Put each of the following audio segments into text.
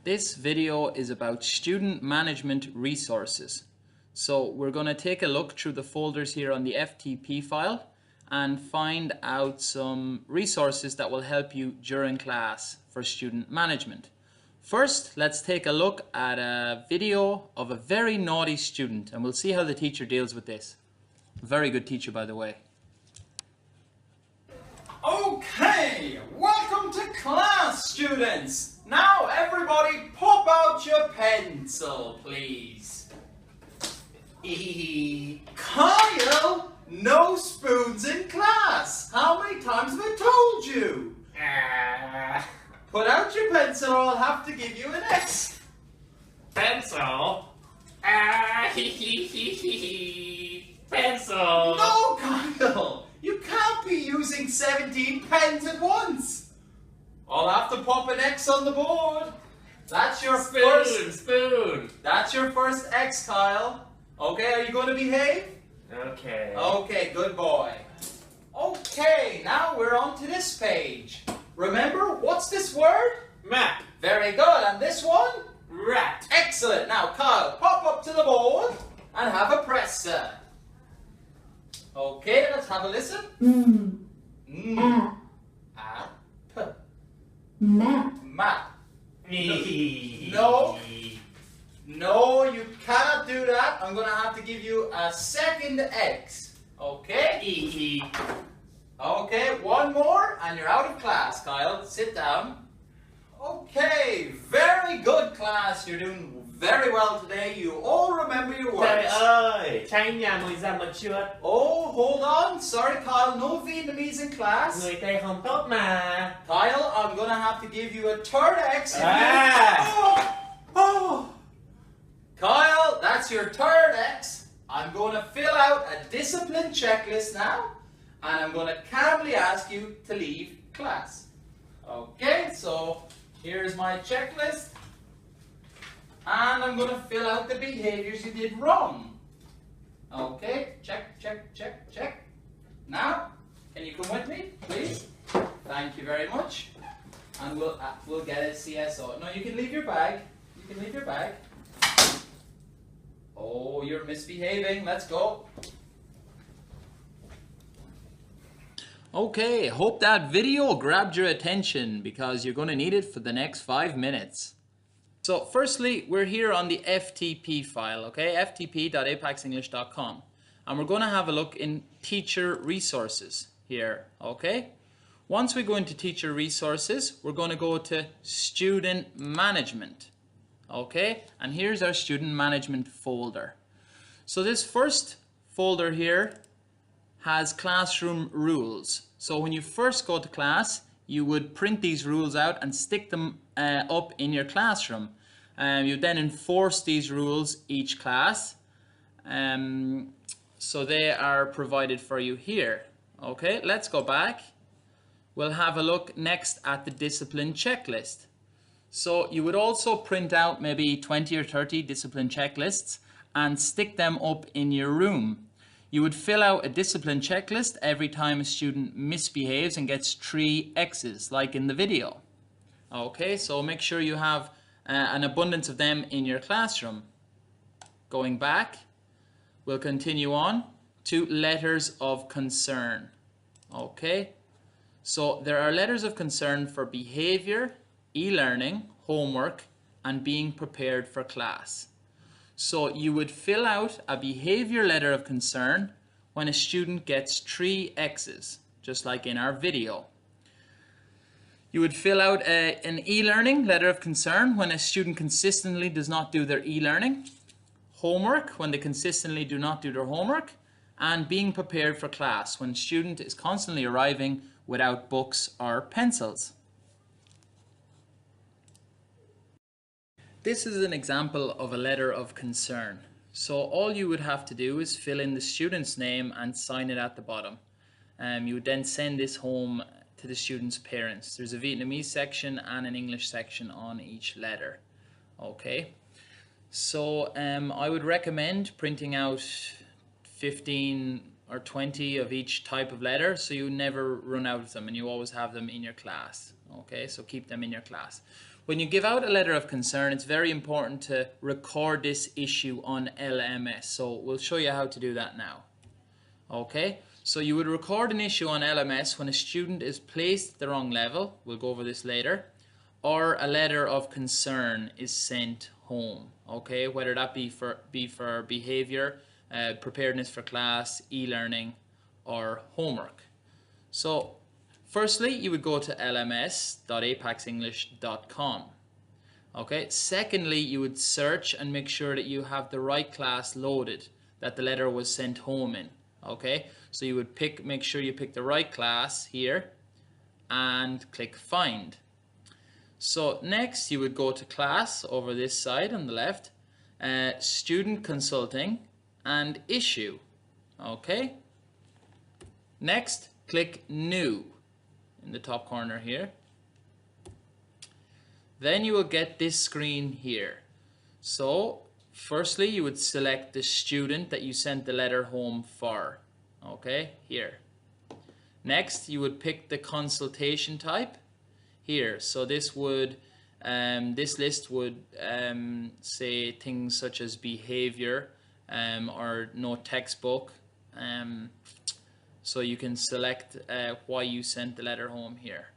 This video is about student management resources. So we're going to take a look through the folders here on the FTP file and find out some resources that will help you during class for student management. First, let's take a look at a video of a very naughty student and we'll see how the teacher deals with this. Very good teacher, by the way. Okay, welcome to class, students. Now everybody pop out your pencil, please. Kyle, no spoons in class. How many times have I told you? Put out your pencil or I'll have to give you an X. Pencil? Pencil! No, Kyle, you can't be using 17 pens at once. I'll have to pop an X on the board. That's your Spoon! That's your first X, Kyle. Okay, are you going to behave? Okay. Okay, good boy. Okay, now we're on to this page. Remember, what's this word? Map. Very good. And this one? Rat. Excellent. Now, Kyle, pop up to the board and have a presser. Okay, let's have a listen. App. Map. Map. No, you cannot do that. I'm going to have to give you a second X. Okay? Okay, one more and you're out of class, Kyle. Sit down. Okay, very good class. You're doing very well today. You all remember your Trời words. ơi, tranh nhà người ra mà chưa. Oh, hold on. Sorry, Kyle. No Vietnamese in class. Người Tây không tốt mà. Kyle, I'm going to have to give you a third X. Oh. Kyle, that's your third X. I'm going to fill out a discipline checklist now. And I'm going to calmly ask you to leave class. Okay, so here's my checklist. And I'm going to fill out the behaviors you did wrong. Okay, check, check, check, check. Now, can you come with me, please? Thank you very much. And we'll get a CSO. No, you can leave your bag. You can leave your bag. Oh, you're misbehaving. Let's go. Okay, hope that video grabbed your attention because you're going to need it for the next 5 minutes. So firstly, we're here on the FTP file, okay? ftp.apaxenglish.com. And we're going to have a look in teacher resources here, okay? Once we go into teacher resources, we're going to go to student management, okay? And here's our student management folder. So this first folder here has classroom rules. So when you first go to class, you would print these rules out and stick them up in your classroom. You then enforce these rules each class. So they are provided for you here. Okay, let's go back. We'll have a look next at the discipline checklist. So you would also print out maybe 20 or 30 discipline checklists and stick them up in your room. You would fill out a discipline checklist every time a student misbehaves and gets 3 X's, like in the video. Okay, so make sure you have an abundance of them in your classroom. Going back, we'll continue on to letters of concern. Okay, so there are letters of concern for behavior, e-learning, homework, and being prepared for class. So you would fill out a behavior letter of concern when a student gets 3 X's, just like in our video. You would fill out an e-learning letter of concern when a student consistently does not do their e-learning, homework when they consistently do not do their homework, and being prepared for class when a student is constantly arriving without books or pencils. This is an example of a letter of concern. So all you would have to do is fill in the student's name and sign it at the bottom. You would then send this home to the student's parents. There's a Vietnamese section and an English section on each letter. Okay, so I would recommend printing out 15 or 20 of each type of letter so you never run out of them and you always have them in your class. Okay, so keep them in your class. When you give out a letter of concern, it's very important to record this issue on LMS. So we'll show you how to do that now. Okay, so you would record an issue on LMS when a student is placed at the wrong level. We'll go over this later. Or a letter of concern is sent home. Okay, whether that be for behavior, preparedness for class, e-learning, or homework. So firstly, you would go to lms.apexenglish.com. Okay. Secondly, you would search and make sure that you have the right class loaded that the letter was sent home in. Okay. So you would make sure you pick the right class here and click find. So next, you would go to class over this side on the left, student consulting and issue. Okay. Next, click new in the top corner here. Then you will get this screen here. So firstly, you would select the student that you sent the letter home for. Okay, here. Next, you would pick the consultation type here. So this would this list would say things such as behavior or no textbook. So you can select why you sent the letter home here.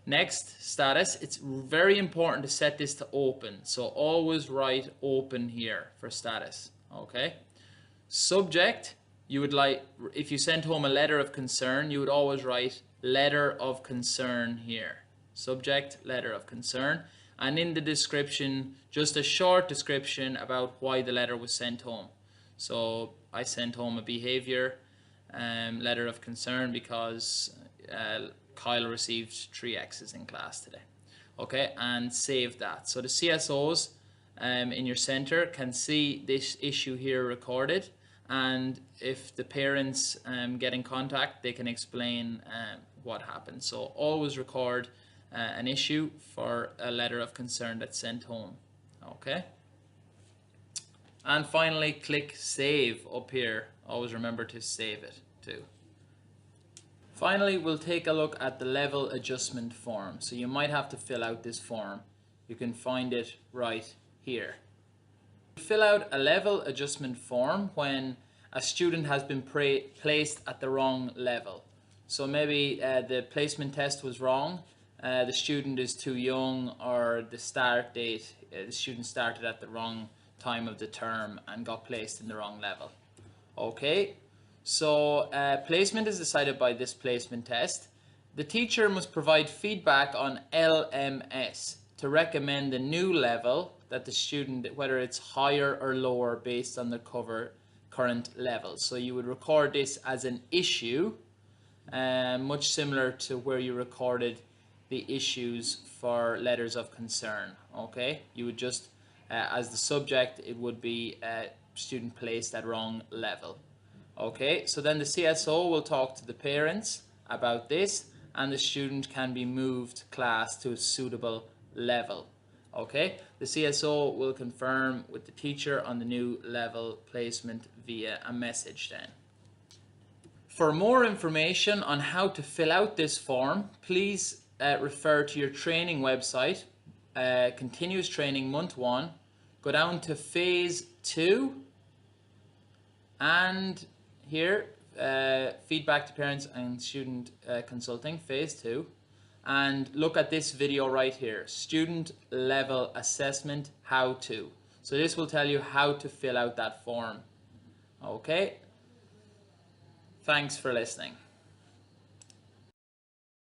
Next, status. It's very important to set this to open. So always write open here for status. Okay. Subject, you would like, if you sent home a letter of concern, you would always write letter of concern here. Subject, letter of concern. And in the description, just a short description about why the letter was sent home. So I sent home a behavior letter of concern because Kyle received 3 X's in class today. Okay, and save that. So the CSOs in your center can see this issue here recorded, and if the parents get in contact, they can explain what happened. So always record an issue for a letter of concern that's sent home. Okay. And finally, click save up here. Always remember to save it too. Finally, we'll take a look at the level adjustment form. So you might have to fill out this form. You can find it right here. Fill out a level adjustment form when a student has been placed at the wrong level. So maybe the placement test was wrong, the student is too young, or the start date, the student started at the wrong time of the term and got placed in the wrong level. Okay, so placement is decided by this placement test. The teacher must provide feedback on LMS to recommend the new level that the student, whether it's higher or lower based on the current level. So you would record this as an issue, much similar to where you recorded the issues for letters of concern. Okay, you would just as the subject, it would be student placed at wrong level. Okay, so then the CSO will talk to the parents about this, and the student can be moved class to a suitable level. Okay, the CSO will confirm with the teacher on the new level placement via a message then. For more information on how to fill out this form, please refer to your training website, Continuous Training Month 1, go down to Phase 2, and here, Feedback to Parents and Student Consulting, Phase 2, and look at this video right here, Student Level Assessment How To. So this will tell you how to fill out that form. Okay, thanks for listening.